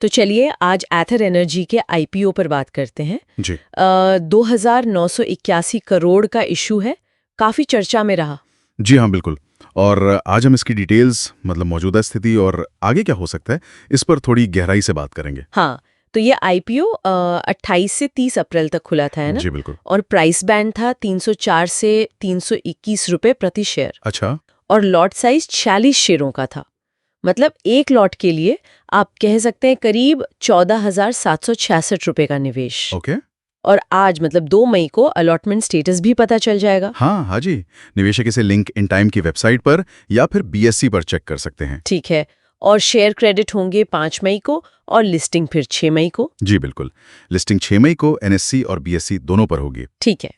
तो चलिए आज एथर एनर्जी के आईपीओ पर बात करते हैं। जी 2981 करोड़ का इशू है, काफी चर्चा में रहा। जी हाँ, बिल्कुल। और आज हम इसकी डिटेल्स मतलब मौजूदा स्थिति और आगे क्या हो सकता है, इस पर थोड़ी गहराई से बात करेंगे। हाँ, तो ये आईपीओ 28 से 30 अप्रैल तक खुला था, है ना? जी बिल्कुल। और प्राइस बैंड था 304 से 321 रुपए प्रति शेयर। अच्छा। और लॉट साइज 46 शेयरों का था। मतलब एक लॉट के लिए आप कह सकते हैं करीब 14,766 रुपए का निवेश। ओके। और आज मतलब 2 मई को अलॉटमेंट स्टेटस भी पता चल जाएगा। हाँ जी, निवेशक इसे लिंक इन टाइम की वेबसाइट पर या फिर बीएसई पर चेक कर सकते हैं। ठीक है। और शेयर क्रेडिट होंगे 5 मई को और लिस्टिंग फिर 6 मई को। जी बिल्कुल, लिस्टिंग 6 मई को एनएससी और बीएसई दोनों पर होगी। ठीक है।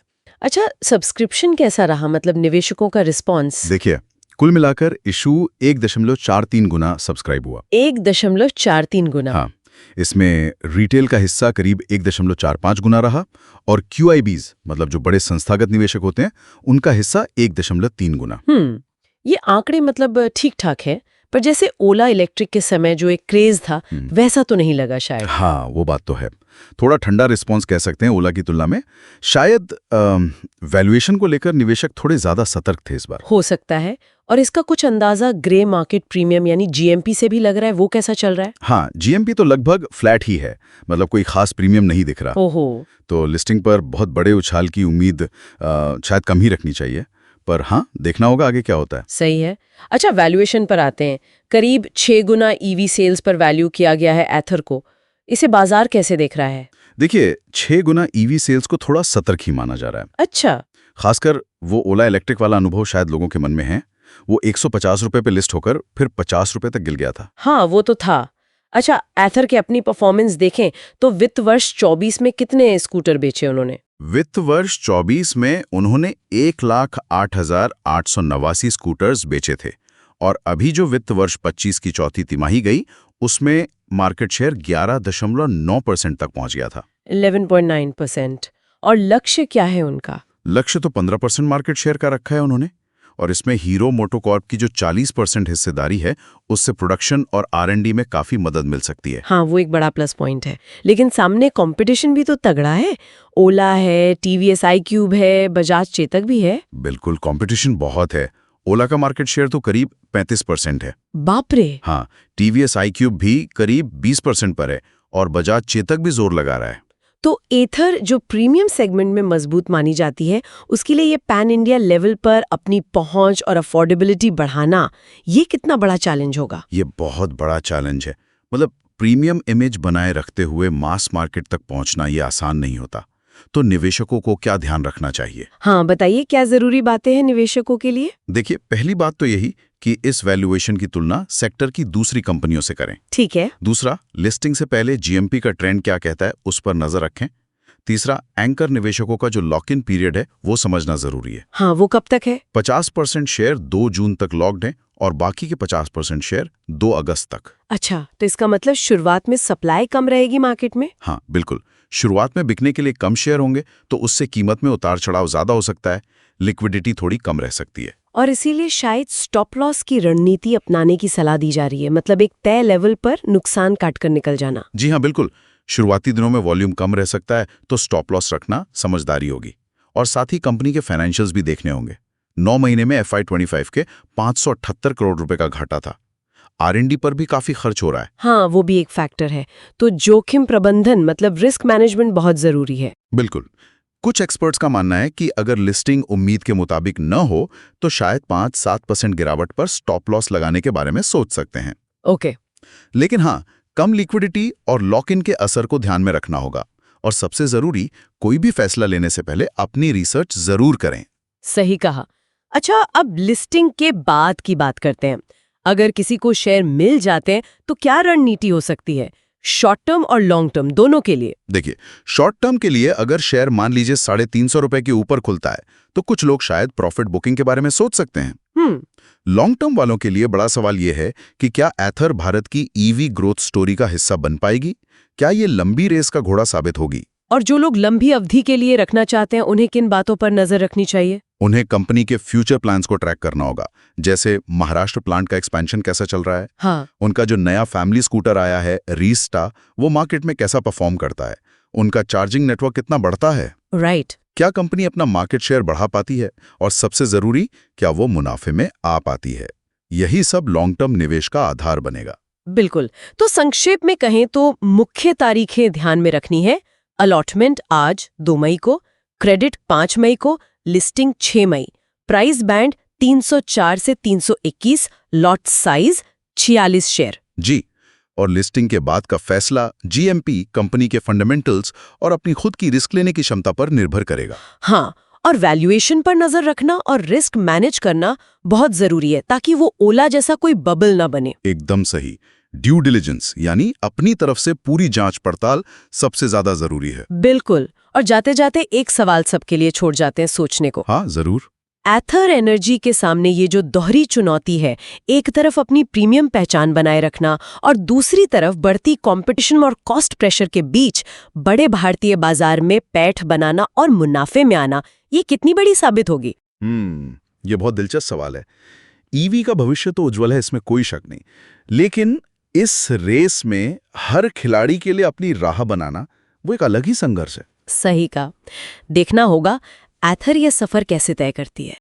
अच्छा, सब्सक्रिप्शन कैसा रहा, मतलब निवेशकों का रिस्पॉन्स? देखिए, कुल मिलाकर इशू 1.43 गुना सब्सक्राइब हुआ। 1.43 गुना। हाँ, इसमें रिटेल का हिस्सा करीब 1.45 गुना रहा और क्यूआईबीज मतलब जो बड़े संस्थागत निवेशक होते हैं उनका हिस्सा 1.3 गुना। ये आंकड़े मतलब ठीक ठाक है, पर जैसे ओला इलेक्ट्रिक के समय जो एक क्रेज था वैसा तो नहीं लगा शायद। हाँ, वो बात तो है। थोड़ा ठंडा रिस्पांस कह सकते हैं ओला की तुलना में। शायद वैल्यूएशन को लेकर निवेशक थोड़े ज्यादा सतर्क थे इस बार। हो सकता है। और इसका कुछ अंदाजा ग्रे मार्केट प्रीमियम यानी जीएमपी से भी लग रहा है, वो कैसा चल रहा है? हाँ, जीएमपी तो लगभग फ्लैट ही है, मतलब कोई खास प्रीमियम नहीं दिख रहा। ओहो। तो लिस्टिंग पर बहुत बड़े उछाल की उम्मीद शायद कम ही रखनी चाहिए, पर हाँ, देखना होगा आगे क्या होता है। सही है। अच्छा, वैल्यूएशन पर आते हैं। करीब 6 गुना ईवी सेल्स पर वैल्यू किया गया है एथर को। इसे बाजार कैसे देख रहा है? देखिए, 6 गुना ईवी सेल्स को थोड़ा सतर्क ही माना जा रहा है। अच्छा। खासकर वो ओला इलेक्ट्रिक वाला अनुभव शायद लोगों के मन में है। वो 150 रुपए पे लिस्ट होकर फिर 50 रुपए तक गिर गया था। हाँ, वो तो था। अच्छा, एथर के अपनी परफॉर्मेंस देखें तो वित्त वर्ष 24 में कितने स्कूटर बेचे उन्होंने? वित्त वर्ष 24 में उन्होंने 1,08,889 स्कूटर्स बेचे थे और अभी जो वित्त वर्ष 25 की चौथी तिमाही गई उसमें मार्केट शेयर 11.9% तक पहुंच गया था। 11.9%। और लक्ष्य क्या है उनका? लक्ष्य तो 15% मार्केट शेयर का रखा है उन्होंने, और इसमें हीरो मोटोकॉर्प की जो 40% हिस्सेदारी है उससे प्रोडक्शन और आर&डी में काफी मदद मिल सकती है। हाँ, वो एक बड़ा प्लस पॉइंट है। लेकिन सामने कंपटीशन भी तो तगड़ा है। ओला है, टीवीएस iQube है, बजाज चेतक भी है। बिल्कुल, कंपटीशन बहुत है। ओला का मार्केट शेयर तो करीब 35% है। बाप रे। हाँ, टीवीएस iQube भी करीब 20% पर है और बजाज चेतक भी जोर लगा रहा है। तो एथर जो प्रीमियम सेगमेंट में मजबूत मानी जाती है, उसके लिए ये पैन इंडिया लेवल पर अपनी पहुंच और अफोर्डेबिलिटी बढ़ाना, ये कितना बड़ा चैलेंज होगा? ये बहुत बड़ा चैलेंज है। मतलब प्रीमियम इमेज बनाए रखते हुए मास मार्केट तक पहुंचना ये आसान नहीं होता। तो निवेशकों को क्या ध्यान रखना चाहिए? हाँ, बताइए क्या जरूरी बातें हैं निवेशकों के लिए? देखिए, पहली बात तो यही कि इस वैल्यूएशन की तुलना सेक्टर की दूसरी कंपनियों से करें। ठीक है। दूसरा, लिस्टिंग से पहले जीएमपी का ट्रेंड क्या कहता है उस पर नजर रखें। तीसरा, एंकर निवेशकों का जो लॉक इन पीरियड है वो समझना जरूरी है। हाँ, वो कब तक है? 50% शेयर 2 जून तक लॉक्ड हैं और बाकी के 50% शेयर 2 अगस्त तक। अच्छा, तो इसका मतलब शुरुआत में सप्लाई कम रहेगी मार्केट में? हाँ बिल्कुल, शुरुआत में बिकने के लिए कम शेयर होंगे तो उससे कीमत में उतार चढ़ाव ज्यादा हो सकता है, लिक्विडिटी थोड़ी कम रह सकती है। और इसीलिए शायद स्टॉप लॉस की रणनीति अपनाने की सलाह दी जा रही है, मतलब एक तय लेवल पर नुकसान काटकर निकल जाना। जी हाँ बिल्कुल, शुरुआती दिनों में वॉल्यूम कम रह सकता है तो स्टॉप लॉस रखना समझदारी होगी। और साथ ही कंपनी के फाइनेंशियल्स भी देखने होंगे। 9 महीने में FY25 के 578 करोड़ रुपए का घाटा था। आर&डी पर भी काफी खर्च हो रहा है। हाँ, वो भी एक फैक्टर है। तो जोखिम प्रबंधन मतलब रिस्क मैनेजमेंट बहुत जरूरी है। बिल्कुल। कुछ एक्सपर्ट्स का मानना है कि अगर लिस्टिंग उम्मीद के मुताबिक न हो तो शायद 5-7% गिरावट पर स्टॉप लॉस लगाने के बारे में सोच सकते हैं। ओके। लेकिन हाँ, कम लिक्विडिटी और लॉक इन के असर को ध्यान में रखना होगा। और सबसे जरूरी, कोई भी फैसला लेने से पहले अपनी रिसर्च जरूर करें। सही कहा। अच्छा, अब लिस्टिंग के बाद की बात करते हैं। अगर किसी को शेयर मिल जाते हैं तो क्या रणनीति हो सकती है, शॉर्ट टर्म और लॉन्ग टर्म दोनों के लिए? देखिए, शॉर्ट टर्म के लिए अगर शेयर मान लीजिए 350 रुपए के ऊपर खुलता है तो कुछ लोग शायद प्रॉफिट बुकिंग के बारे में सोच सकते हैं। लॉन्ग टर्म वालों के लिए बड़ा सवाल यह है कि क्या एथर भारत की ईवी ग्रोथ स्टोरी का हिस्सा बन पाएगी? क्या ये लंबी रेस का घोड़ा साबित होगी? और जो लोग लंबी अवधि के लिए रखना चाहते हैं उन्हें किन बातों पर नजर रखनी चाहिए? उन्हें कंपनी के फ्यूचर प्लान्स को ट्रैक करना होगा, जैसे महाराष्ट्र प्लांट का एक्सपेंशन कैसा चल रहा है, हाँ, उनका जो नया फैमिली स्कूटर आया है रीस्टा, वो मार्केट में कैसा परफॉर्म करता है, उनका चार्जिंग नेटवर्क कितना बढ़ता है, राइट। क्या कंपनी अपना मार्केट शेयर बढ़ा पाती है, और सबसे जरूरी, क्या वो मुनाफे में आ पाती है। यही सब लॉन्ग टर्म निवेश का आधार बनेगा। बिल्कुल। तो संक्षेप में कहें तो मुख्य तारीखें ध्यान में रखनी है। अलॉटमेंट आज 2 मई को, क्रेडिट 5 मई को, लिस्टिंग 6 मई, प्राइस बैंड 304 से 321, लॉट साइज 46 शेयर। जी, और लिस्टिंग के बाद का फैसला जीएमपी, कंपनी के फंडामेंटल्स और अपनी खुद की रिस्क लेने की क्षमता पर निर्भर करेगा। हाँ, और वैल्यूएशन पर नजर रखना और रिस्क मैनेज करना बहुत जरूरी है ताकि वो ओला जैसा कोई बबल ना बने। एकदम सही। ड्यू डिलिजेंस यानी अपनी तरफ से पूरी जांच पड़ताल सबसे ज्यादा जरूरी है। बिल्कुल। और जाते जाते एक सवाल सबके लिए छोड़ जाते हैं सोचने को। हाँ, जरूर। एथर एनर्जी के सामने ये जो दोहरी चुनौती है, एक तरफ अपनी प्रीमियम पहचान बनाए रखना और दूसरी तरफ बढ़ती कंपटीशन और कॉस्ट प्रेशर के बीच बड़े भारतीय बाजार में पैठ बनाना और मुनाफे में आना, ये कितनी बड़ी साबित होगी? ये बहुत दिलचस्प सवाल है। ईवी का भविष्य तो उज्जवल है, इसमें कोई शक नहीं, लेकिन इस रेस में हर खिलाड़ी के लिए अपनी राह बनाना वो एक अलग ही संघर्ष है। सही कहा। देखना होगा एथर ये सफर कैसे तय करती है।